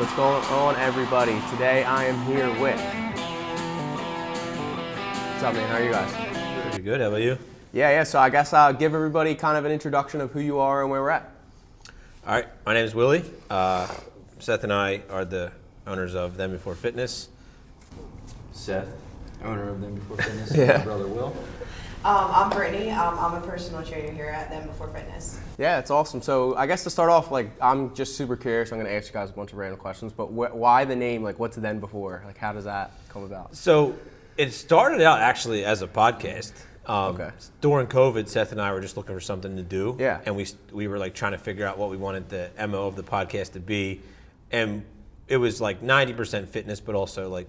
What's going on, everybody? Today I am here with... What's up, man? How are you guys? Pretty good. How about you? Yeah, so I guess I'll give everybody kind of an introduction of who you are and where we're at. All right. My name is Willie. Seth and I are the owners of Them Before Fitness. Seth, owner of Them Before Fitness. Yeah. My brother Will. I'm Brittany. I'm a personal trainer here at Them Before Fitness. Yeah, it's awesome. So I guess to start off, I'm just super curious. I'm going to ask you guys a bunch of random questions, but why the name? What's Then Before? How does that come about? So it started out actually as a podcast. Okay. During COVID, Seth and I were just looking for something to do. Yeah. And we were trying to figure out what we wanted the MO of the podcast to be. And it was 90% fitness, but also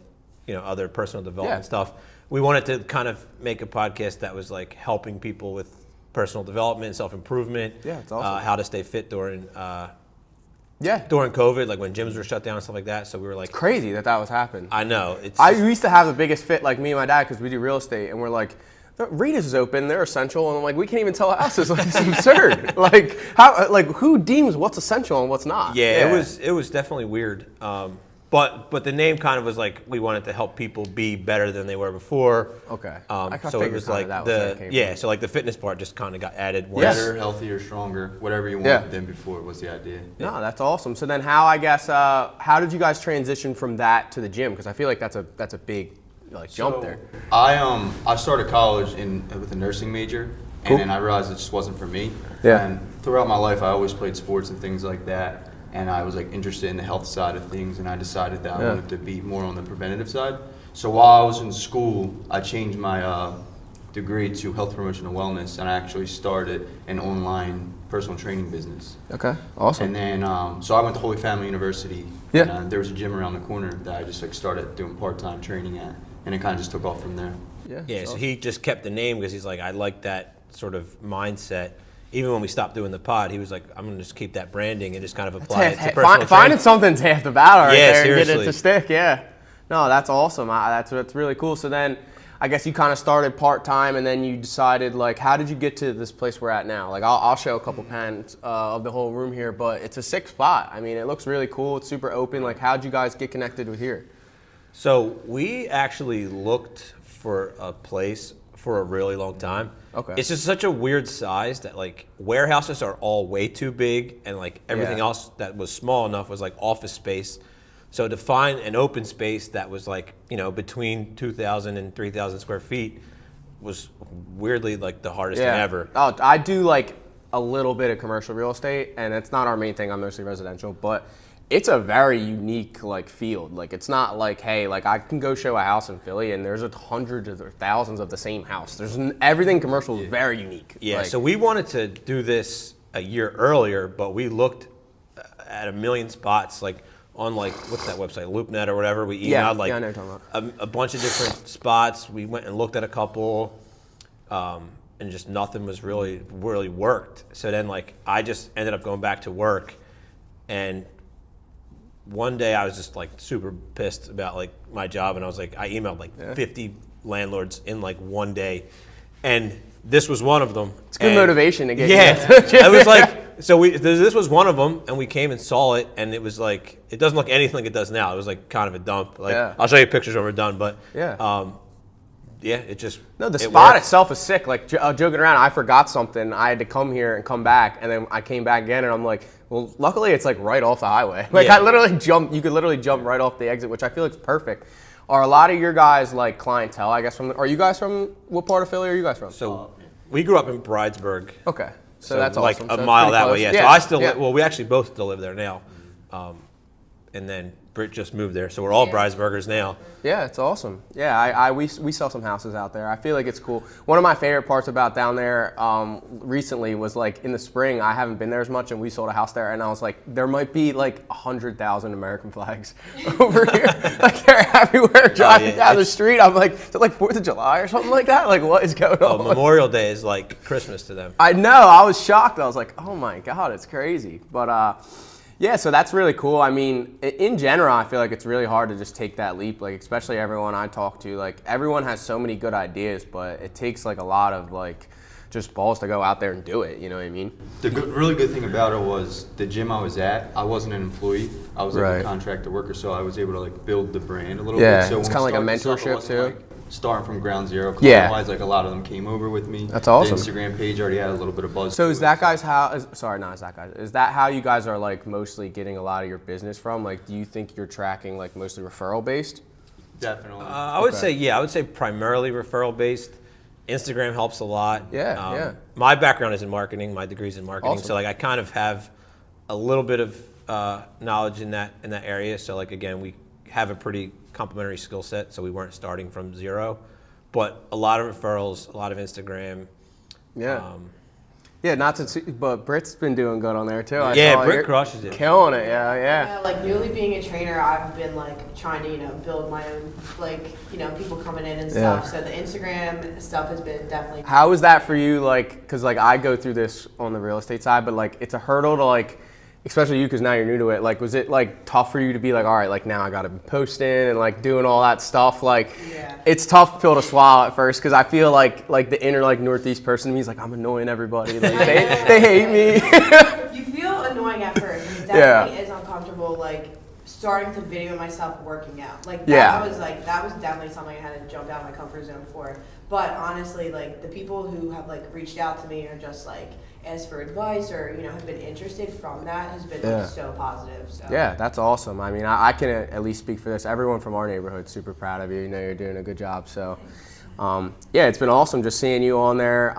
other personal development stuff. We wanted to kind of make a podcast that was helping people with personal development, self-improvement. Yeah, it's awesome. How to stay fit during During COVID, when gyms were shut down and stuff like that. So we were crazy that was happening. I know. I used to have the biggest fit, me and my dad, because we do real estate, and we're like, the Rita's is open, they're essential, and I'm like, we can't even tell houses. This is absurd. Who deems what's essential and what's not? Yeah, it was definitely weird. But the name kind of was we wanted to help people be better than they were before. Okay. So it was so the fitness part just kind of got added. Better, healthier, stronger, whatever you want Than Before was the idea. No, that's awesome. So then how did you guys transition from that to the gym? Because I feel like that's a big jump there. I started college with a nursing major, Cool. and then I realized it just wasn't for me. Yeah. And throughout my life, I always played sports and things like that, and I was interested in the health side of things, and I decided that I wanted to be more on the preventative side. So while I was in school, I changed my degree to health promotion and wellness, and I actually started an online personal training business. Okay, awesome. And then, so I went to Holy Family University. Yeah. And there was a gym around the corner that I just started doing part-time training at, and it kind of just took off from there. Yeah. So he just kept the name because he's I like that sort of mindset. Even when we stopped doing the pod, he was like, I'm going to just keep that branding and just kind of apply it to personal training. Finding something's half the battle right there seriously. and get it to stick. Yeah. No, that's awesome. That's really cool. So then, I guess you kind of started part-time, and then you decided, how did you get to this place we're at now? I'll show a couple pans of the whole room here, but it's a sick spot. I mean, it looks really cool. It's super open. How'd you guys get connected with here? So we actually looked for a place for a really long time. Okay. It's just such a weird size that warehouses are all way too big, and everything else that was small enough was office space. So to find an open space that was between 2,000 and 3,000 square feet was weirdly the hardest thing ever. Oh, I do a little bit of commercial real estate, and it's not our main thing. I'm mostly residential, but it's a very unique field. It's not hey, I can go show a house in Philly and there's hundreds or thousands of the same house. Everything commercial is very unique. Yeah. So we wanted to do this a year earlier, but we looked at a million spots on what's that website, LoopNet or whatever. We emailed I know what you're talking about. a bunch of different spots. We went and looked at a couple, and just nothing was really worked. So then I just ended up going back to work, and one day I was just super pissed about my job, and I was I emailed 50 landlords in one day, and this was one of them. It's good motivation to get. I was this was one of them, and we came and saw it, and it was it doesn't look anything like it does now. It was kind of a dump. I'll show you pictures when we're done, but it just the spot itself is sick. Joking around, I forgot something. I had to come here and come back, and then I came back again, and I'm well, luckily it's right off the highway. I literally jumped. You could literally jump right off the exit, which I feel is perfect. Are a lot of your guys clientele? I guess are you guys from what part of Philly are you guys from? So we grew up in Bridesburg. Okay, so that's awesome. A so mile that way. Yeah. So I still well, we actually both still live there now, and then Britt just moved there, so we're all Bridesburgers now. Yeah, it's awesome. Yeah, we sell some houses out there. I feel like it's cool. One of my favorite parts about down there recently was in the spring. I haven't been there as much, and we sold a house there, and I was there might be 100,000 American flags over here. They're everywhere driving down the street. I'm is it 4th of July or something like that? What is going on? Memorial Day is Christmas to them. I know. I was shocked. I was oh my God, it's crazy. But yeah, so that's really cool. I mean, in general, I feel it's really hard to just take that leap. Especially everyone I talk to, everyone has so many good ideas, but it takes a lot of just balls to go out there and do it. You know what I mean? The really good thing about it was the gym I was at, I wasn't an employee. I was like Right. a contractor worker, so I was able to like build the brand a little Yeah, bit. So it's when kinda we like a started this mentorship, up, it wasn't, too. like, starting from ground zero. Yeah. Wise, like a lot of them came over with me. That's awesome. The Instagram page already had a little bit of buzz. So to is it. that guys how? Sorry, not is that guys. Is that how you guys are like mostly getting a lot of your business from? Like, do you think you're tracking like mostly referral based? Definitely. I would say, yeah, I would say primarily referral based. Instagram helps a lot. Yeah, yeah. My background is in marketing. My degree's in marketing, Awesome. so like I kind of have a little bit of knowledge in that area. So like again, we have a pretty complementary skill set, so we weren't starting from zero. But a lot of referrals, a lot of Instagram. Yeah. Yeah, not to, but Britt's been doing good on there too. I Yeah, saw Britt you're crushes it. killing it. Yeah, yeah. Yeah, like newly being a trainer, I've been like trying to, build my own, like, people coming in and stuff. Yeah. So the Instagram stuff has been definitely. How is that for you? Like, because like I go through this on the real estate side, but like it's a hurdle to like, especially you because now you're new to it. Like, was it like tough for you to be like, all right, like now I got to be posting and like doing all that stuff? Like, Yeah. it's tough pill to swallow at first because I feel like the inner like Northeast person in me is like I'm annoying everybody. Like they hate me. You feel annoying at first. And it Yeah. definitely is uncomfortable, like, starting to video myself working out. Like, Yeah. that was definitely something I had to jump out of my comfort zone for. But honestly, like, the people who have, like, reached out to me or just, like, asked for advice or, have been interested from that has been, Yeah. like, so positive. So. Yeah, that's awesome. I mean, I can at least speak for this. Everyone from our neighborhood's super proud of you. You know, you're doing a good job. So, yeah, it's been awesome just seeing you on there.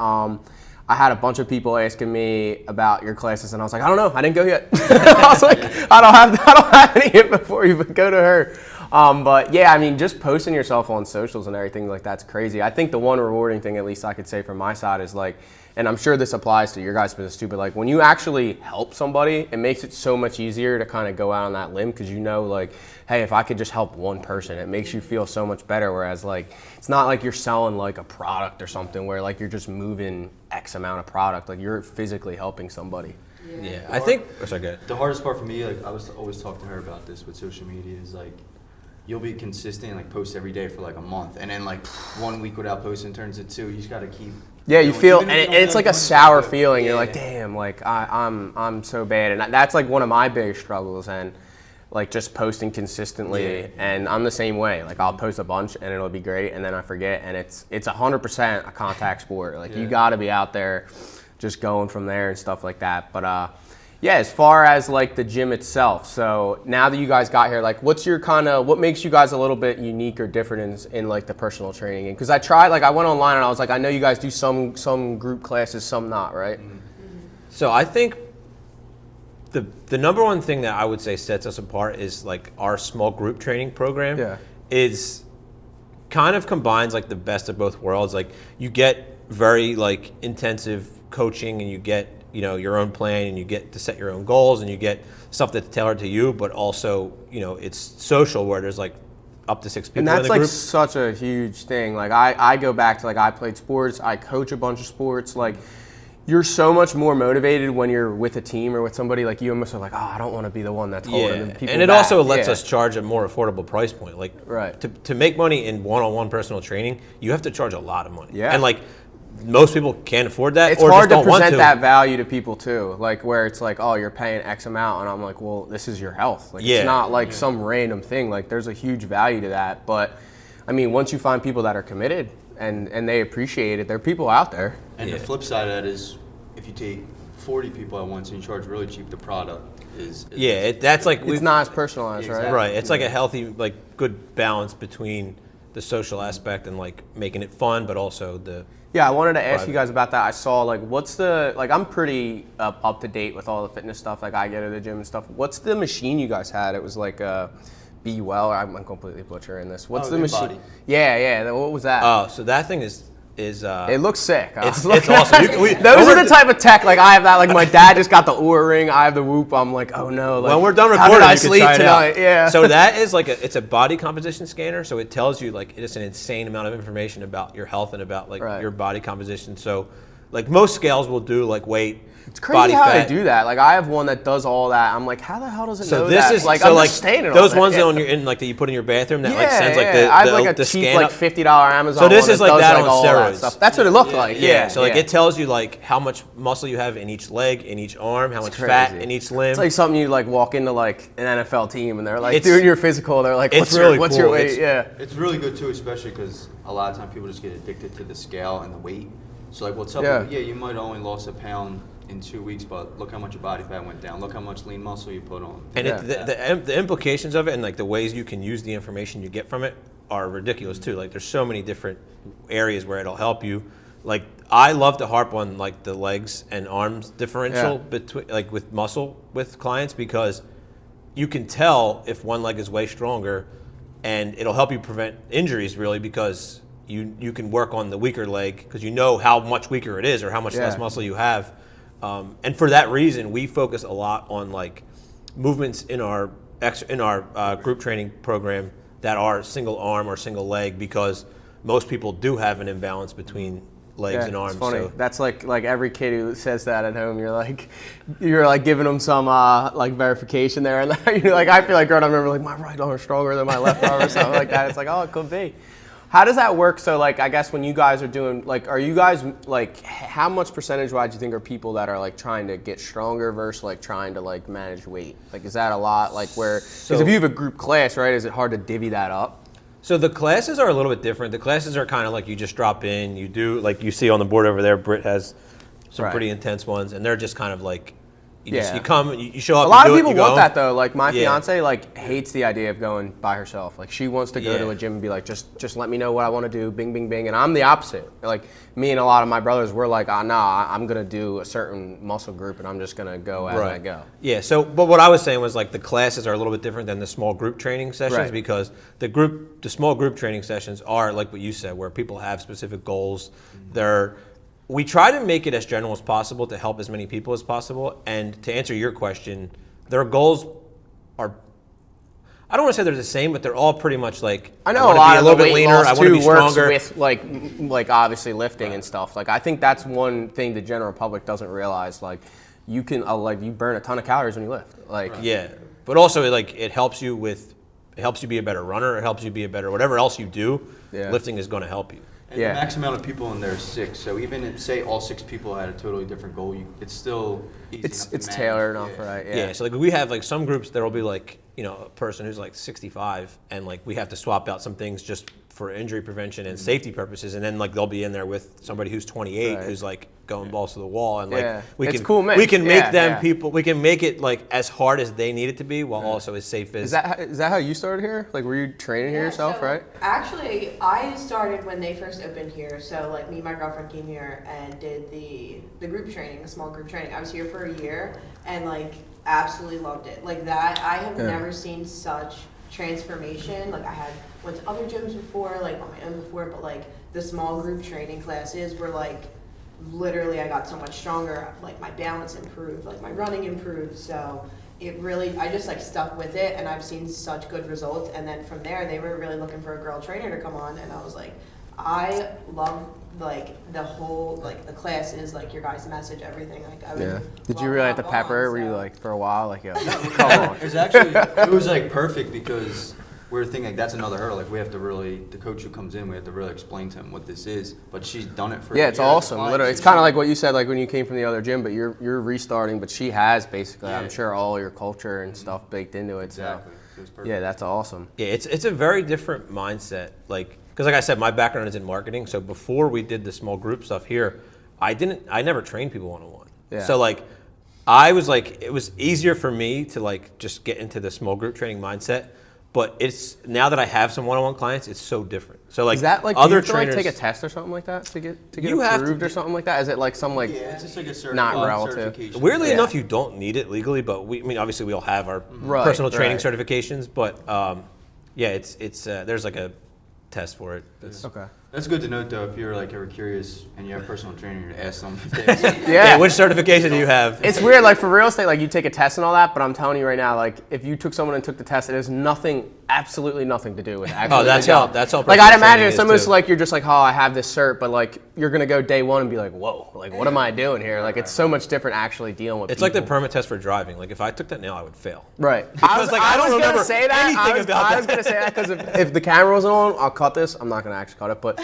I had a bunch of people asking me about your classes, and I was like, I don't know, I didn't go yet. I was like, I don't have any yet before you, but go to her. But yeah, I mean, just posting yourself on socials and everything like that's crazy. I think the one rewarding thing, at least I could say from my side, is like, and I'm sure this applies to your guys' business too, but like when you actually help somebody, it makes it so much easier to kind of go out on that limb because like, hey, if I could just help one person, it makes you feel so much better. Whereas like, it's not like you're selling like a product or something where like you're just moving X amount of product, like you're physically helping somebody. Yeah, I think. Oh, sorry, go ahead. The hardest part for me, like I was always talking to her about this with social media, is like you'll be consistent, like post every day for like a month, and then like 1 week without posting turns into 2. You just gotta keep. Yeah, you doing- feel, even and, if you and don't it's do like a one, sour but- feeling. You're yeah. like, damn, like I'm so bad, and that's like one of my biggest struggles, and like just posting consistently. Yeah. And I'm the same way. Like I'll post a bunch, and it'll be great, and then I forget, and it's 100% a contact sport. Like you Yeah. got to be out there, just going from there and stuff like that. But yeah, as far as like the gym itself, so now that you guys got here, like what makes you guys a little bit unique or different in like the personal training? Because I went online and I was like, I know you guys do some group classes, some not, right? So I think the number one thing that I would say sets us apart is like our small group training program. Yeah. Is kind of combines like the best of both worlds. Like you get very like intensive coaching and you get your own plan and you get to set your own goals and you get stuff that's tailored to you, but also it's social where there's like up to 6 people And in that's the like group. such a huge thing. Like I go back to like I played sports, I coach a bunch of sports. Like you're so much more motivated when you're with a team or with somebody. Like you almost are like, oh, I don't want to be the one that's holding the people and it back. also lets Yeah. us charge a more affordable price point. Like Right. to make money in one-on-one personal training, you have to charge a lot of money. Yeah. And like most people can't afford that. It's or hard just to don't want present that value to people too, like where it's like, oh, you're paying X amount, and I'm like, well, this is your health. Like, Yeah. it's not like some random thing. Like, there's a huge value to that. But I mean, once you find people that are committed and they appreciate it, there are people out there. And Yeah. the flip side of that is, if you take 40 people at once and you charge really cheap, the product is that's like It's not as personalized, Exactly. right? right. It's like a healthy, like good balance between the social aspect and like making it fun, but also the Yeah, I wanted to ask you Private. guys about that. I saw like, I'm pretty up to date with all the fitness stuff. Like I go to the gym and stuff. What's the machine you guys had? It was like Be Well. I'm completely butchering this. What's Oh, the machine? InBody. Yeah. What was that? oh, so that thing is It looks sick. I it's was looking awesome. at it. Those are the type of tech. Like I have that. Like my dad just got the Oura Ring. I have the Whoop. I'm like, oh no. Like, when we're done how recording, did I you can sleep try it tonight? out. Yeah. So that is like it's a body composition scanner. So it tells you like it's an insane amount of information about your health and about like Right. your body composition. So like most scales will do like weight, It's crazy how they do that. Like I have one that does all that. I'm like, how the hell does it know this that? is like so I'm like just staying in those all ones that. on your in like that you put in your bathroom that like sends like I have like the a cheap scan like up. $50 Amazon. So this one is that like does, that on all that steroids. stuff. That's what it looked like. Yeah. So like it tells you like how much muscle you have in each leg, in each arm, how much crazy. fat in each limb. It's like something you like walk into like an NFL team and they're like It's- doing your physical. They're like, it's what's really your cool. weight? It's really good too, especially because a lot of times people just get addicted to the scale and the weight. So like, what's up? Yeah. You might only lost a pound in 2 weeks, but look how much your body fat went down. Look how much lean muscle you put on. And Yeah. the implications of it and like the ways you can use the information you get from it are ridiculous too. Like there's so many different areas where it'll help you. Like I love to harp on like the legs and arms differential between like with muscle with clients because you can tell if one leg is way stronger and it'll help you prevent injuries really because you can work on the weaker leg because you know how much weaker it is or how much less muscle you have. And for that reason, we focus a lot on like movements in our group training program that are single arm or single leg because most people do have an imbalance between legs and arms. It's funny. So That's like every kid who says that at home. You're like giving them some like verification there, and you're like I feel like growing up, I remember like my right arm is stronger than my left arm or something like that. It's like oh, it could be. How does that work? So like I guess when you guys are doing like, are you guys like how much percentage-wise do you think are people that are like trying to get stronger versus like trying to like manage weight? Like is that a lot? Like where because if you have a group class, right, is it hard to divvy that up? So the classes are a little bit different. The classes are kind of like you just drop in, you do like you see on the board over there. Britt has some pretty intense ones, and they're just kind of like you come, you show up. A lot you of do people it, you want go. that though. Like my Yeah. fiance like hates the idea of going by herself. Like she wants to go to a gym and be like, just let me know what I want to do. Bing, bing, bing. And I'm the opposite. Like me and a lot of my brothers, we're like, I'm gonna do a certain muscle group and I'm just gonna go as I go. Yeah. So, but what I was saying was like the classes are a little bit different than the small group training sessions Right. because the small group training sessions are like what you said, where people have specific goals. We try to make it as general as possible to help as many people as possible. And to answer your question, their goals are, I don't want to say they're the same, but they're all pretty much like, I know I a want to lot be a of little the bit weight leaner, I loss want to too be works stronger. with like obviously lifting and stuff. Like I think that's one thing the general public doesn't realize. Like you can like you burn a ton of calories when you lift. Like Yeah. But also like it helps you be a better runner, it helps you be a better, whatever else you do, lifting is going to help you. And the max amount of people in there is 6. So even if, say, all 6 people had a totally different goal, it's still easy enough to it's manage. tailored enough, right? Yeah. So like we have like some groups there will be like, you know, a person who's like 65 and like we have to swap out some things just for injury prevention and safety purposes, and then like they'll be in there with somebody who's 28 who's like going balls to the wall, and like we It's can cool mix. we can make Yeah, them yeah. people, we can make it like as hard as they need it to be while also as safe as. Is that how you started here? Like were you training here yourself, so right? Actually, I started when they first opened here. So like me and my girlfriend came here and did the group training, the small group training. I was here for a year and like absolutely loved it. Like that, I have never seen such transformation. Like I had went to other gyms before, like on my own before, but like the small group training classes were like literally I got so much stronger. Like my balance improved, like my running improved. So it really, I just like stuck with it, and I've seen such good results. And then from there, they were really looking for a girl trainer to come on, and I was like, I love like the whole like the classes, like your guys' message, everything. Like I would. Did love you really have to hop pepper? on, Were you so- like for a while like yo, come on? It was actually, it was like perfect because we were thinking like that's another hurdle. Like we have to really, the coach who comes in, we have to really explain to him what this is. But she's done it for Yeah, it's years. awesome. Why? Literally, it's kind of like what you said, like when you came from the other gym, but you're restarting. But she has basically, I'm sure, all your culture and stuff baked into it. Exactly. So It was perfect. yeah, that's awesome. Yeah, it's a very different mindset. Like, because like I said, my background is in marketing. So before we did the small group stuff here, I never trained people one-on-one. Yeah. So like, I was like, it was easier for me to like just get into the small group training mindset. But it's now that I have some one-on-one clients, it's so different. So like, Is that like other do you have to, trainers like, take a test or something like that to get You have to approved or do- something like that? Is it like some like Yeah, it's just like a not relative? certification. Weirdly Yeah. enough, you don't need it legally, but I mean, obviously we all have our Right, personal training right. certifications. But yeah, it's there's like a test for it. It's, Okay. That's good to note, though, if you're like ever curious and you have a personal trainer, to ask them if they have Yeah. Which certification do you have? It's weird, like for real estate, like you take a test and all that, but I'm telling you right now, like if you took someone and took the test, it has nothing, absolutely nothing to do with actually. that's the job. how- that's how Like I'd personal imagine training it's is, almost too. like you're just like, oh, I have this cert, but like you're gonna go day one and be like, whoa, like what am I doing here? Like it's so much different actually dealing with. It's people. like the permit test for driving. Like if I took that now, I would fail. Right. Because, like, I don't was remember gonna say that. anything about I was that. gonna say that because if the camera wasn't on, I'll cut this. I'm not gonna actually cut it, but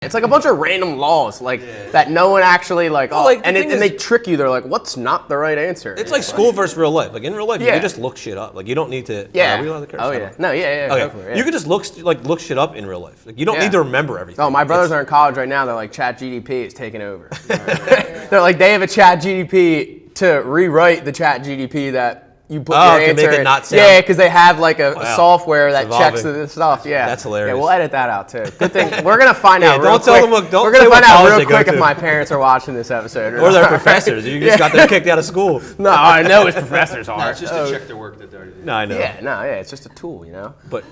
it's like a bunch of random laws, like that no one actually like. Well, Oh, like, the and thing they is- trick you. They're like, what's not the right answer? It's like school versus real life. Like in real life, you Yeah. can just look shit up. Like you don't need to. Yeah. Are we allowed to curse? Oh I yeah. don't- No. Yeah. Go Okay. for it, yeah. You can just look shit up in real life. Like you don't Yeah. need to remember everything. Oh, my brothers It's- are in college right now. They're like, Chat GDP is taking over. They're like, they have a Chat GDP to rewrite the Chat GDP that you put Oh, your to answer make it in. not sound- Yeah, because they have like a Wow. software that It's checks evolving. the stuff. Yeah, That's hilarious. Yeah, we'll edit that out too. Good thing we're gonna find Yeah, out. Real don't tell quick. them what- don't we're say gonna what find out college real they go quick if to. my parents are watching this episode. Or they're not. professors. You just got them kicked out of school. No, I know it's professors are. No, it's just to check their work that they're already doing. No, I know. Yeah, it's just a tool, you know. But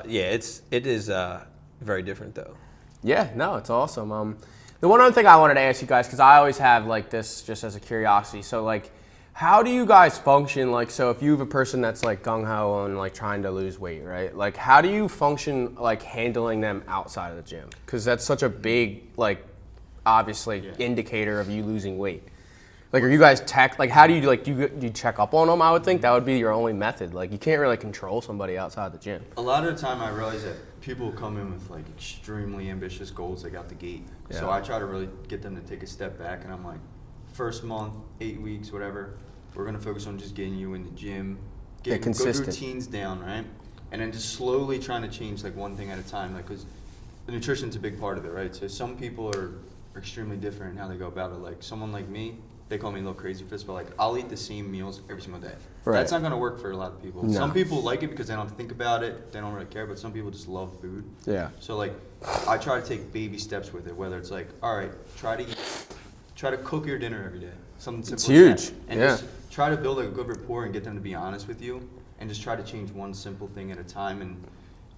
yeah, it is very different though. Yeah, no, it's awesome. The one other thing I wanted to ask you guys, because I always have like this just as a curiosity. So like, how do you guys function? Like, so if you have a person that's like gung ho on like trying to lose weight, right? Like, how do you function like handling them outside of the gym? Because that's such a big like, obviously indicator of you losing weight. Like, are you guys like, how do you like, do you check up on them? I would think that would be your only method. Like, you can't really control somebody outside the gym. A lot of the time, I realize that people come in with like extremely ambitious goals like out the gate. So Yeah. I try to really get them to take a step back, and I'm like, first month, 8 weeks, whatever, we're gonna focus on just getting you in the gym, getting good consistent. routines down, right? And then just slowly trying to change like one thing at a time, like because the nutrition's a big part of it, right? So some people are extremely different in how they go about it. Like someone like me, they call me a little crazy for this, but like I'll eat the same meals every single day. Right. That's not gonna work for a lot of people. No. Some people like it because they don't think about it, they don't really care, but some people just love food. Yeah. So like I try to take baby steps with it, whether it's like, all right, try to cook your dinner every day. Something simple It's as huge, that. And yeah. just try to build like a good rapport and get them to be honest with you, and just try to change one simple thing at a time. And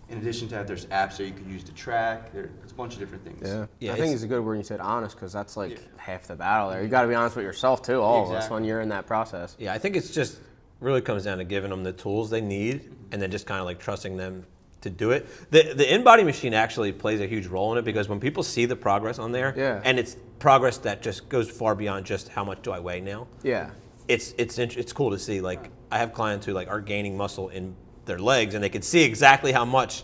in addition to that, there's apps that you could use to track. There's a bunch of different things. Yeah, Yeah, I think it's- it's a good word you said honest, because that's like Yeah. half the battle there. You got to be honest with yourself too, all of us, Exactly. when you're in that process. Yeah, I think it's just really comes down to giving them the tools they need and then just kind of like trusting them to do it. The InBody machine actually plays a huge role in it because when people see the progress on there, Yeah. and it's progress that just goes far beyond just how much do I weigh now. Yeah, It's cool to see. Like I have clients who like are gaining muscle in their legs and they can see exactly how much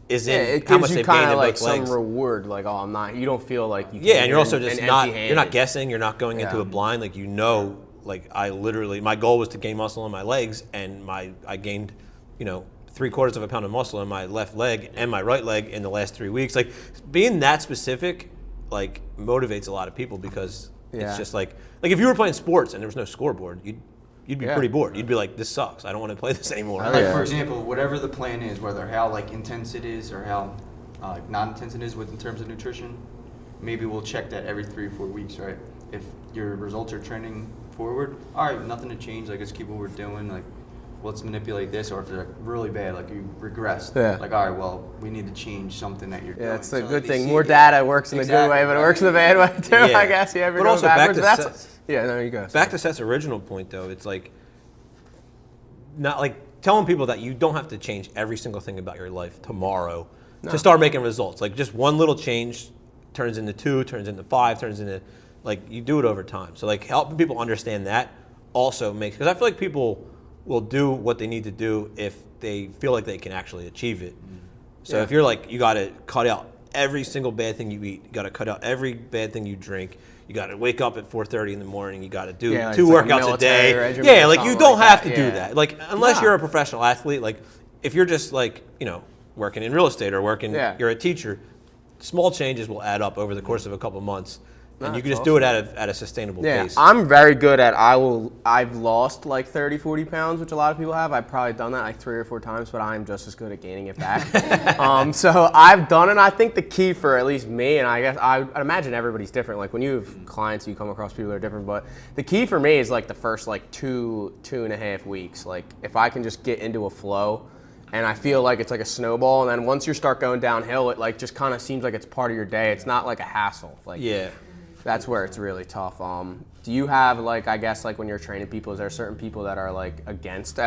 is yeah, in it how much gives you they've gained kind in of like both some legs. reward. Like, oh, I'm not. You don't feel like you. Yeah, came and you're in also just and not you're not empty-handed. guessing, you're not going into Yeah. a blind, like you know, like I literally my goal was to gain muscle in my legs and I gained, 3/4 of a pound of muscle in my left leg and my right leg in the last 3 weeks. Like being that specific like motivates a lot of people because Yeah. it's just like if you were playing sports and there was no scoreboard, you'd be Yeah. pretty bored. You'd be like, this sucks. I don't want to play this anymore. Oh, Like yeah. for example, whatever the plan is, whether how like intense it is or how not intense it is in terms of nutrition, maybe we'll check that every 3 or 4 weeks, right? If your results are trending forward, all right, nothing to change. Like let's keep what we're doing. Like let's manipulate this. Or if they're like really bad, like you regressed, Yeah. like all right, well we need to change something that you're doing. Yeah, it's the So, like, good they thing. see More it. data works in the good Exactly, way, but it right. works in the bad way too. Yeah. I guess. You ever But go also back backwards? to That's Seth's- yeah. No, you go. Back to Seth's original point, though, it's like not like telling people that you don't have to change every single thing about your life tomorrow to start making results. Like just one little change turns into 2, turns into 5, turns into like you do it over time. So like helping people understand that also makes because I feel like people will do what they need to do if they feel like they can actually achieve it. So Yeah. if you're like you got to cut out every single bad thing you eat, you got to cut out every bad thing you drink. You got to wake up at 4:30 in the morning. You got to do Yeah, like 2 it's like a workouts a military day. regimen Yeah, or like you something don't like have that, to do yeah. that. Like unless Nah. you're a professional athlete, like if you're just like, working in real estate or working Yeah. you're a teacher, small changes will add up over the course of a couple months. And Nah, you can it's just do it at a sustainable Yeah, pace. I'm very good at I've lost like 30, 40 pounds, which a lot of people have. I've probably done that like 3 or 4 times, but I'm just as good at gaining it back. So I've done it. I think the key for at least me, and I guess I'd imagine everybody's different. Like when you have clients, you come across people that are different, but the key for me is like the first like 2.5 weeks. Like if I can just get into a flow And I feel like it's like a snowball, and then once you start going downhill, it like just kind of seems like it's part of your day. It's not like a hassle. Like Yeah. that's where it's really tough. Do you have like, I guess like when you're training people, is there certain people that are like against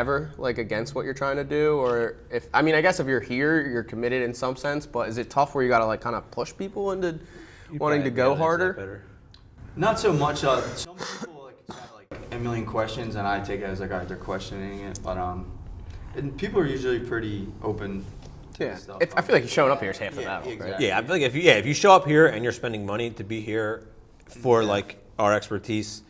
what you're trying to do? Or if, I mean, I guess if you're here, you're committed in some sense, but is it tough where you got to like kind of push people into wanting to go harder? Not so much. Some people like have like a million questions, and I take it as like, all right, they're questioning it. But and people are usually pretty open to Yeah. this stuff. I feel like you showing up here is half the Yeah, battle, right? exactly. Yeah, I feel like if you show up here and you're spending money to be here for like our expertise,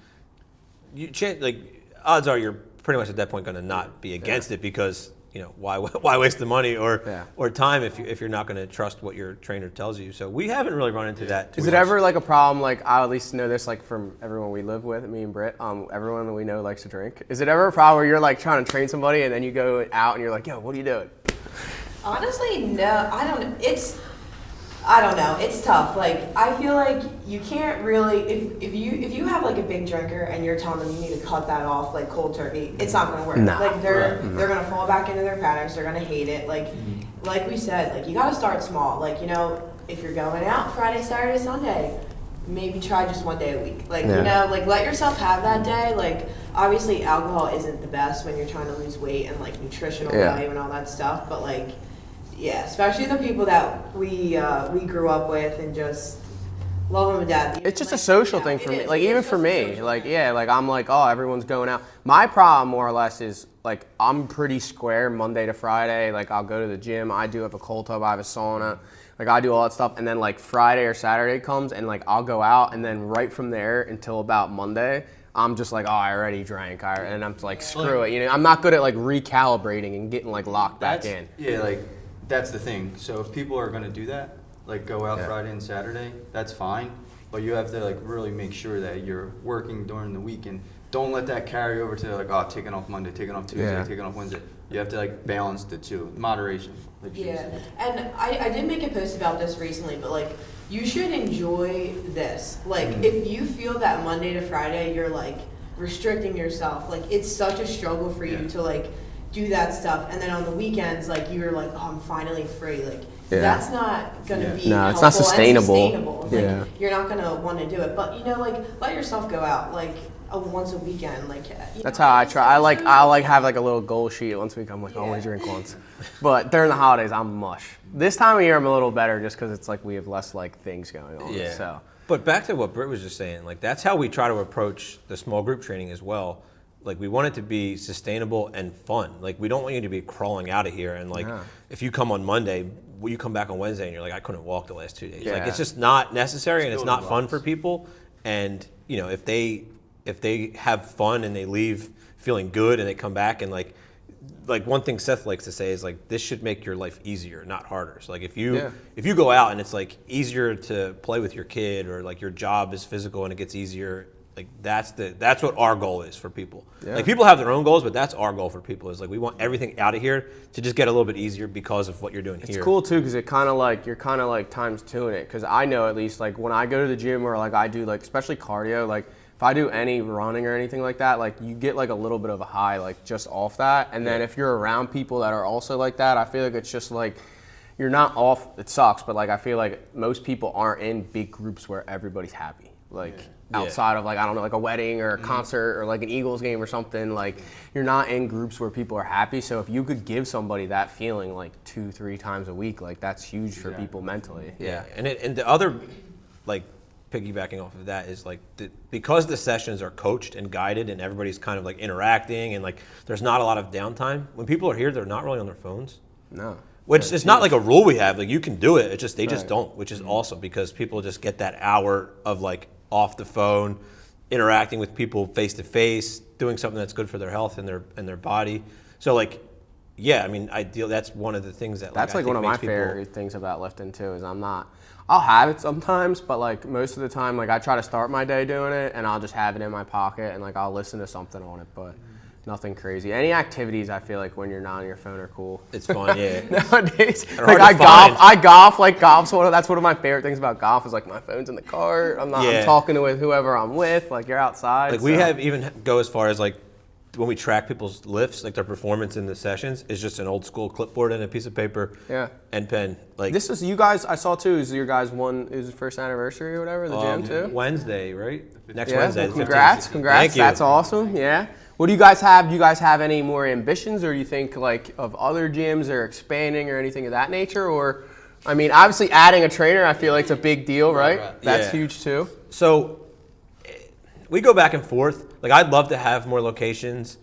like odds are you're pretty much at that point going to not be against it because why waste the money or time if you're not going to trust what your trainer tells you. So we haven't really run into that. Is it ever like a problem? Like I at least know this like from everyone we live with, me and Britt. Everyone that we know likes to drink. Is it ever a problem where you're like trying to train somebody and then you go out and you're like, yo, what are you doing? Honestly, no. I don't know. It's tough. Like I feel like you can't really if you have like a big drinker and you're telling them you need to cut that off like cold turkey, it's not going to work. No. Like they're going to fall back into their patterns. They're going to hate it. Like we said, like you got to start small. Like if you're going out Friday, Saturday, Sunday, maybe try just one day a week. Like like let yourself have that day. Like obviously alcohol isn't the best when you're trying to lose weight and like nutritional value and all that stuff, but like yeah, especially the people that we grew up with and just love them to death. It's just a social thing for me. Like even for me, like like I'm like, oh, everyone's going out. My problem more or less is like I'm pretty square Monday to Friday. Like I'll go to the gym. I do have a cold tub. I have a sauna. Like I do all that stuff, and then like Friday or Saturday comes, and like I'll go out, and then right from there until about Monday, I'm just like, oh, I already drank, and I'm like, screw it. I'm not good at like recalibrating and getting like locked back in. Yeah, like that's the thing. So if people are gonna do that, like go out Friday and Saturday, that's fine. But you have to like really make sure that you're working during the week and don't let that carry over to like, oh, taking off Monday, taking off Tuesday, taking off Wednesday. You have to like balance the two. Moderation. Like and I did make a post about this recently, but like you should enjoy this. Like if you feel that Monday to Friday you're like restricting yourself, like it's such a struggle for you to like do that stuff, and then on the weekends like you're like, oh, I'm finally free. Like that's not gonna be no, it's not sustainable. Like, you're not gonna want to do it, but like let yourself go out like once a weekend. Like that's how I try. I'll have like a little goal sheet once a week. I'm like, I only drink once. But during the holidays, I'm mush. This time of year, I'm a little better just because it's like we have less like things going on. Yeah. So. But back to what Britt was just saying, like that's how we try to approach the small group training as well. Like we want it to be sustainable and fun. Like we don't want you to be crawling out of here and like if you come on Monday, you come back on Wednesday and you're like, I couldn't walk the last 2 days. Yeah. Like it's just not necessary and it's not fun for people. And if they have fun and they leave feeling good and they come back and like one thing Seth likes to say is like this should make your life easier, not harder. So like if you go out and it's like easier to play with your kid or like your job is physical and it gets easier, like that's what our goal is for people. Like people have their own goals, but that's our goal for people is like we want everything out of here to just get a little bit easier because of what you're doing here. It's cool too because it kind of like you're kind of like times two in it because I know at least like when I go to the gym or like I do like especially cardio, like if I do any running or anything like that, like you get like a little bit of a high like just off that, and then if you're around people that are also like that, I feel like it's just like you're not off. It sucks, but like I feel like most people aren't in big groups where everybody's happy. Like outside of like, I don't know, like a wedding or a concert or like an Eagles game or something, like you're not in groups where people are happy. So if you could give somebody that feeling like 2-3 times a week, like that's huge for people mentally. Yeah. And the other like piggybacking off of that is like because the sessions are coached and guided and everybody's kind of like interacting and like there's not a lot of downtime. When people are here, they're not really on their phones. No. Which it's not like a rule we have. Like you can do it. It's just they just don't, which is awesome because people just get that hour of like off the phone, interacting with people face to face, doing something that's good for their health and their body. So like, yeah, I mean, that's one of the things that that's like one of my favorite things about lifting too. Is I'll have it sometimes, but like most of the time, like I try to start my day doing it, and I'll just have it in my pocket, and like I'll listen to something on it, but. Nothing crazy. Any activities I feel like when you're not on your phone are cool. It's fun, yeah. Nowadays, like I golf. Like golf's that's one of my favorite things about golf is like my phone's in the car. I'm talking with whoever I'm with. Like you're outside. Like we have even go as far as like when we track people's lifts, like their performance in the sessions, is just an old school clipboard and a piece of paper and pen. Like This is you guys. I saw too. Is your guys is first anniversary or whatever? The gym too. Wednesday, right? Next Yeah. Wednesday. Well, the 15th. congrats. Thank you. That's awesome. Yeah. What do you guys have? Do you guys have any more ambitions, or do you think like of other gyms or expanding or anything of that nature? Or, I mean, obviously adding a trainer, I feel like it's a big deal, right? That's Yeah. huge too. So we go back and forth. Like I'd love to have more locations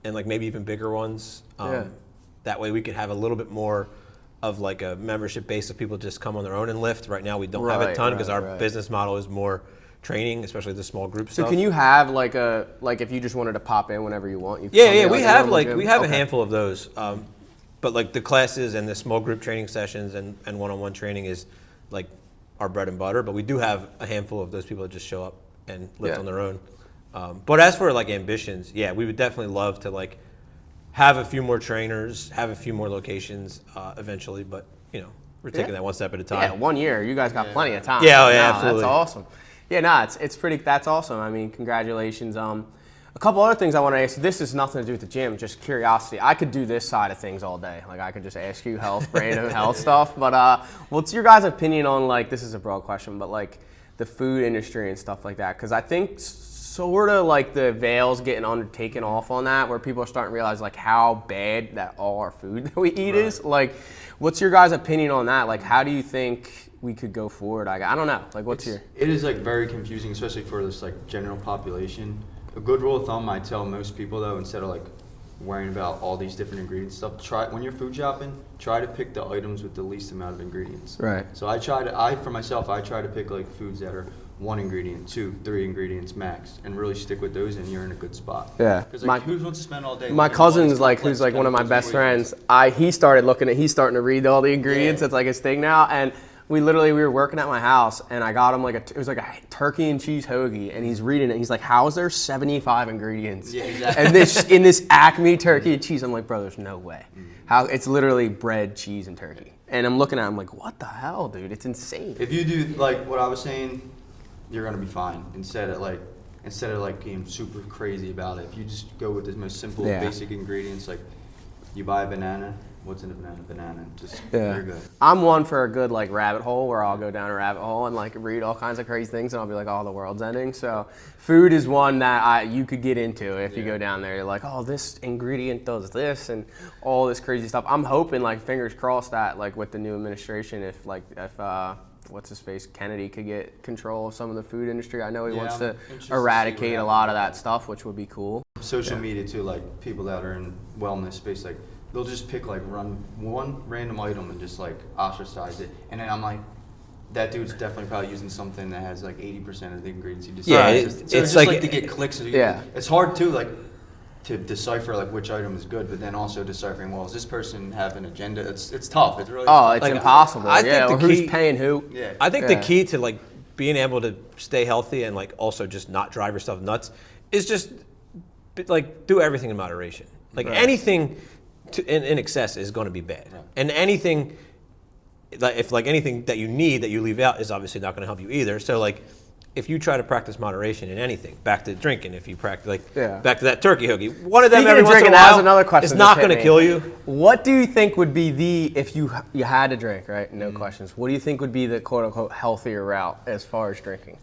and like maybe even bigger ones. That way we could have a little bit more of like a membership base of people just come on their own and lift. Right now we don't have a Right, ton because right, our right. business model is more training, especially the small group So stuff. can you have like if you just wanted to pop in whenever you want? You Yeah, come yeah, in, we a have normal gym? we have a Okay. handful of those, but like the classes and the small group training sessions and one-on-one training is like our bread and butter. But we do have a handful of those people that just show up and lift Yeah. on their own. But as for like ambitions, yeah, we would definitely love to like have a few more trainers, have a few more locations eventually. But you know, we're taking that one step at a time. Yeah, 1 year. You guys got plenty of time. Yeah, oh, yeah, No, absolutely. That's awesome. Yeah, no, it's pretty. That's awesome. I mean, congratulations. A couple other things I want to ask. This has nothing to do with the gym, just curiosity. I could do this side of things all day. Like I could just ask you random health stuff. But what's your guys' opinion on like this is a broad question, but like the food industry and stuff like that? Because I think sort of like the veil's getting undertaken off on that, where people are starting to realize like how bad that all our food that we eat is. Like, what's your guys' opinion on that? Like, how do you think we could go forward? I don't know. Like, what's your? It is like very confusing, especially for this like general population. A good rule of thumb I tell most people though, instead of like worrying about all these different ingredients stuff, try when you're food shopping, try to pick the items with the least amount of ingredients. Right. So I try to pick like foods that are 1 ingredient, 2, 3 ingredients max, and really stick with those, and you're in a good spot. Yeah. Because like, who wants to spend all day? My looking at all cousin's these like, complex who's like one of my chemicals best and friends. He's starting to read all the ingredients. Yeah. It's like his thing now. And we were working at my house, and I got him it was like a turkey and cheese hoagie, and he's reading it. He's like, "How is there 75 ingredients?" Yeah, exactly. And in this Acme turkey and cheese, I'm like, "Bro, there's no way. How it's literally bread, cheese, and turkey." And I'm looking at him like, "What the hell, dude? It's insane." If you do like what I was saying, you're gonna be fine. Instead of like being super crazy about it, if you just go with the most simple, Yeah. basic ingredients, like you buy a banana. What's in a banana? Banana. Just you're good. I'm one for a good like rabbit hole where I'll go down a rabbit hole and like read all kinds of crazy things and I'll be like, oh, the world's ending. So food is one that you could get into if you go down there. You're like, oh, this ingredient does this and all this crazy stuff. I'm hoping, like, fingers crossed, that like with the new administration, if what's his face, Kennedy could get control of some of the food industry. I know he wants I'm to interested to see eradicate what a lot of happens. that stuff, which would be cool. Social media too, like people that are in wellness space, like they'll just pick like one random item and just like ostracize it, and then I'm like, that dude's definitely probably using something that has like 80% of the ingredients he just it's just like- to get clicks. Yeah. It's hard too, like to decipher like which item is good, but then also deciphering, well, does this person have an agenda? It's tough. It's really Oh, tough. it's Like, impossible. I think yeah, the or who's key- paying who? Yeah. I think Yeah. the key to like being able to stay healthy and like also just not drive yourself nuts is just like do everything in moderation. Like anything in excess is going to be bad, and anything if like anything that you need that you leave out is obviously not going to help you either. So like if you try to practice moderation in anything, back to drinking, if you practice back to that turkey hoagie, one of them Speaking every of once in a drinking, that while, was another question it's not that hit going to me. kill you. What do you think would be if you had to drink, right? No questions. What do you think would be the quote unquote healthier route as far as drinking?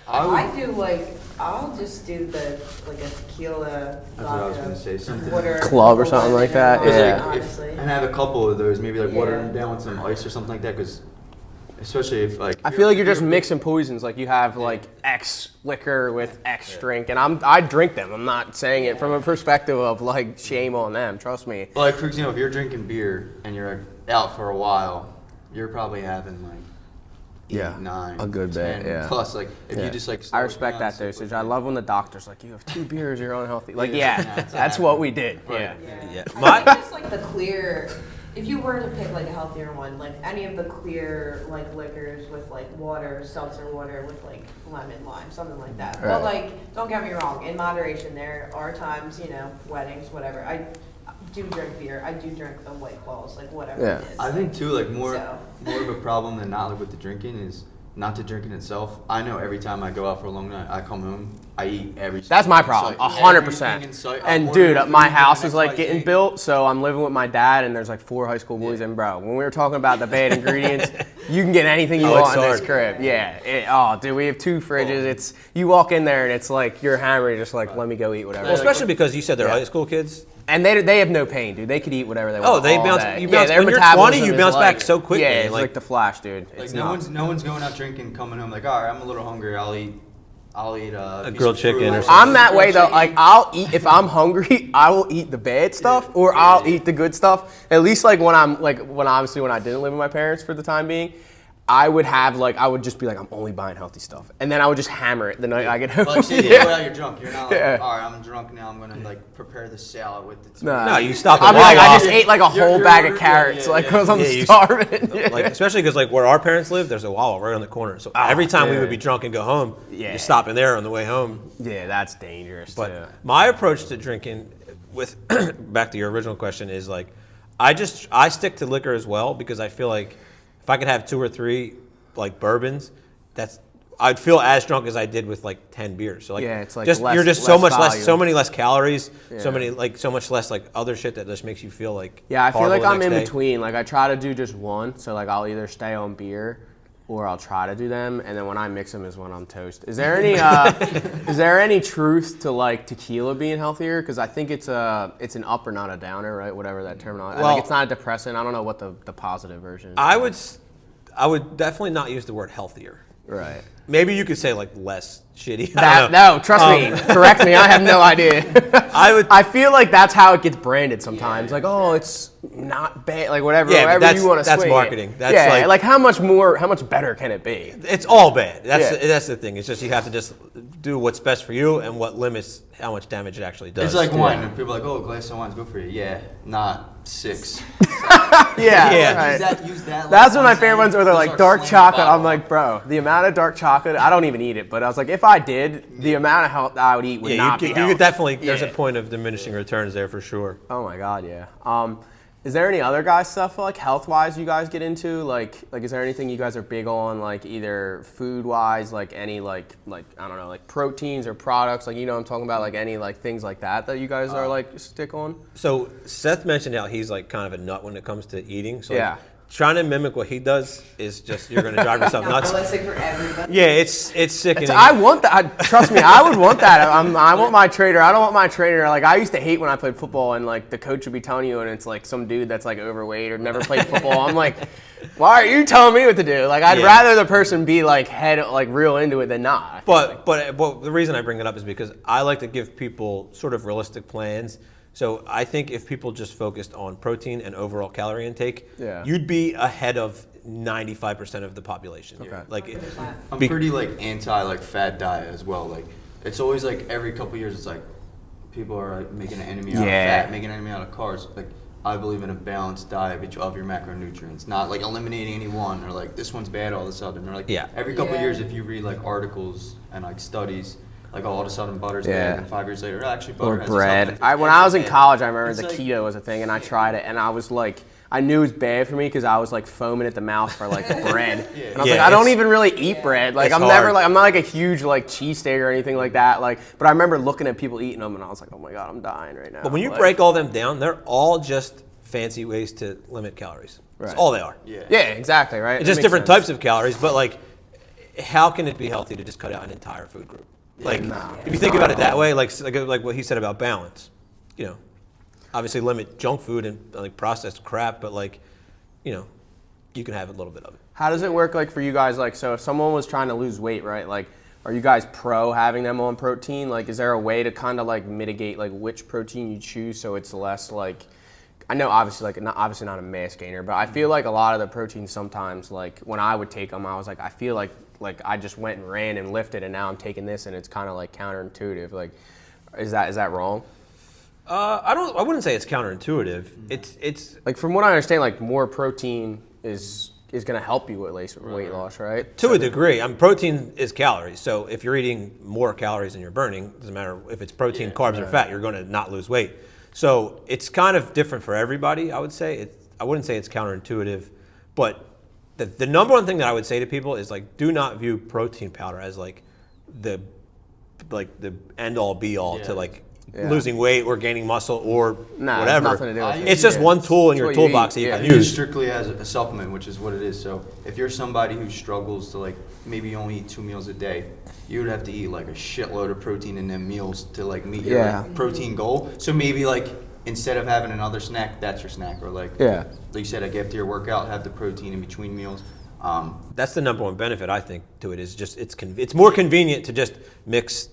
I'll just do a tequila, That's what I was gonna say, something- water, Club or something like that, lemon, yeah. honestly. And have a couple of those, maybe like water Yeah. them down with some ice or something like that, because especially if like I feel like you're just mixing poisons. Like you have like X liquor with X drink, and I drink them. I'm not saying it from a perspective of like shame on them. Trust me. like for example, if you're drinking beer and you're out for a while, you're probably having like 8, Yeah, 9, a good bit, 10 yeah. Plus, like if Yeah. you just like I slow it respect down, that stuff dosage. like I that. love when the doctor's like, you have 2 beers, you're unhealthy. Like, Yeah, yeah, it's that's what we did. Yeah. Yeah. I think just like the clear, if you were to pick like a healthier one, like any of the clear like liquors with like water, seltzer water with like lemon, lime, something like that. Right. But like, don't get me wrong, in moderation, there are times, weddings, whatever. I do drink beer. I do drink the White Claws, like whatever Yeah. it is. I think too, like more So. of a problem than not like with the drinking is not to drink in itself. I know every time I go out for a long night, I come home, I eat every. That's my single problem, thing in sight. 100%. Everything in sight. I'm And ordering dude, food my for the house next is like fight getting day. built, so I'm living with my dad, and there's like 4 high school boys. And bro, when we were talking about the bad ingredients, you can get anything you Oh, want it's in this hard. crib. Yeah. Oh, dude, we have 2 fridges. It's you walk in there and it's like you're hammered, just like let me go eat whatever. Well, especially because you said they're Yeah. high school kids. And they have no pain, dude. They could eat whatever they want. Oh, they all bounce- day. you Yeah, bounce- their when you're 20, metabolism you is bounce back like- so quick, Yeah, man, it's like- like the Flash, dude. Like It's no nuts. one's going out drinking, coming home like, all right, I'm a little hungry. I'll eat a piece grilled of chicken fruit. or something. I'm that way though. Grilled Like chicken. I'll eat if I'm hungry. I will eat the bad stuff, or I'll eat the good stuff. At least like when obviously when I didn't live with my parents for the time being, I would just be like, I'm only buying healthy stuff, and then I would just hammer it the night I get home. Like, say you Yeah. go out, you're drunk. You're not like, Yeah. all right, I'm drunk now. I'm gonna like prepare the salad with the. Nah. No, you stop at I'll be like, I Wawa. just ate like a You're- whole you're bag of ordered- carrots, yeah, like yeah. because I'm Yeah, you- starving. Yeah. Like especially because like where our parents live, there's a Wawa right on the corner. So every time we dude. would be drunk and go home, Yeah. you stop in there on the way home. Yeah, that's dangerous But too. my approach to drinking, with back to your original question, is like I stick to liquor as well because I feel like if I could have 2 or 3 like bourbons, I'd feel as drunk as I did with like 10 beers. So like, Yeah, it's like just less- you're just so less much less, volume. so many less calories, Yeah. so much less like other shit that just makes you feel like Yeah, I feel horrible like the I'm next in day. between. Like I try to do just one, so like I'll either stay on beer or I'll try to do them, and then when I mix them is when I'm toast. Is there any truth to like tequila being healthier? Because I think it's an up or not a downer, right? Whatever that terminology. I Well- think it's not a depressant. I don't know what the positive version is. I would definitely not use the word healthier. Right. Maybe you could say like less shitty. I That don't know. no, trust me. Correct me. I have no idea. I feel like that's how it gets branded sometimes. Like, oh, it's not bad. Like whatever, Yeah, but whatever you want to that's swing marketing. It. That's yeah, like- how much better can it be? It's all bad. Yeah. That's the thing. It's just you have to just do what's best for you and what limits how much damage it actually does. It's like wine. And people are like, oh, a glass of wine's good for you. Yeah, not 6. Yeah. Yeah. right. Use that. That's one of my favorite ones where they're Those like are dark slim chocolate. I'm bottle. like, bro, the amount of dark chocolate, I don't even eat it, but I was like, if I did, the amount of health I would eat would Yeah, not you be could health. definitely. There's Yeah. a point of diminishing returns there for sure. Oh my god, yeah. Is there any other guys stuff like health wise you guys get into? Like is there anything you guys are big on, like either food wise, like any like I don't know, like proteins or products, like I'm talking about, like any like things like that you guys are like stick on? So Seth mentioned how he's like kind of a nut when it comes to eating. So like, Yeah. trying to mimic what he does is just you're gonna drive yourself nuts. Realistic for everybody. Yeah, it's sickening. I want that. Trust me, I would want that. I want my trainer. I don't want my trainer. Like I used to hate when I played football and like the coach would be telling you, and it's like some dude that's like overweight or never played football. I'm like, why are you telling me what to do? Like I'd Yeah. rather the person be like real into it than not. But the reason I bring it up is because I like to give people sort of realistic plans. So I think if people just focused on protein and overall calorie intake, Yeah. you'd be ahead of 95% of the population. Okay. Like, 100%. I'm Be- pretty like anti like fad diet as well. Like it's always like every couple years it's like people are like making an enemy out of Yeah. fat, making an enemy out of carbs. Like I believe in a balanced diet of your macronutrients, not like eliminating any one or like this one's bad all of a sudden. Or like Yeah. every couple Yeah. years if you read like articles and like studies, like all of a sudden butter's Yeah. bad and 5 years later actually Or butter has bread. something. When I was in college, I remember It's the like- keto was a thing, and I tried it, and I was like, I knew it was bad for me because I was like foaming at the mouth for like bread, and I was Yeah, like, I don't it's- even really eat bread. Like it's I'm never hard. like I'm not like a huge like cheesesteak or anything like that. Like, but I remember looking at people eating them, and I was like, oh my god, I'm dying right now. but when you Like, break all them down, they're all just fancy ways to limit calories. That's Right. all they are. Yeah. yeah, exactly, right. It's just different types of calories, but like, how can it be healthy to just cut out an entire food group? Like, if you think about it that way, like what he said about balance, obviously limit junk food and like processed crap, but like, you can have a little bit of it. How does it work like for you guys? Like, so if someone was trying to lose weight, right? Like, are you guys pro having them on protein? Like, is there a way to kind of like mitigate like which protein you choose so it's less like? I know obviously not a mass gainer, but I feel like a lot of the proteins sometimes, like when I would take them, I was like, I feel like I just went and ran and lifted, and now I'm taking this, and it's kind of like counterintuitive. Like, is that wrong? I wouldn't say it's counterintuitive. It's Like from what I understand, like more protein is going to help you with weight loss, right? to a degree. Protein is calories. So if you're eating more calories than you're burning, doesn't matter if it's protein, carbs, or fat, you're going to not lose weight. So it's kind of different for everybody, I would say. I wouldn't say it's counterintuitive, but the number one thing that I would say to people is like, do not view protein powder as like the end all be all to like losing weight or gaining muscle or Nah, whatever. it's nothing to do with it. It's just one tool in your It's what you toolbox that eat. you Yeah. can I use use. strictly as a supplement, which is what it is. So if you're somebody who struggles to like maybe only eat 2 meals a day, you would have to eat like a shitload of protein in them meals to like meet your like, protein goal. So maybe like instead of having another snack, that's your snack, or like like you said, like after your workout, have the protein in between meals. That's the number one benefit I think to it is just it's more convenient to just mix,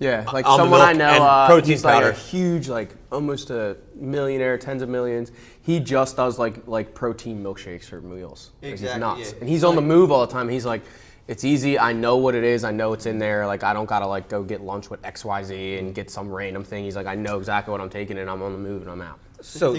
Yeah, like almond someone I milk know, and protein he's like powder. a huge, like almost a millionaire, tens of millions. He just does like protein milkshakes for meals. Like, Exactly, he's nuts, yeah. and he's on the move all the time. He's like, it's easy. I know what it is. I know it's in there. Like I don't gotta like go get lunch with XYZ and get some random thing. He's like, I know exactly what I'm taking, and I'm on the move, and I'm out. So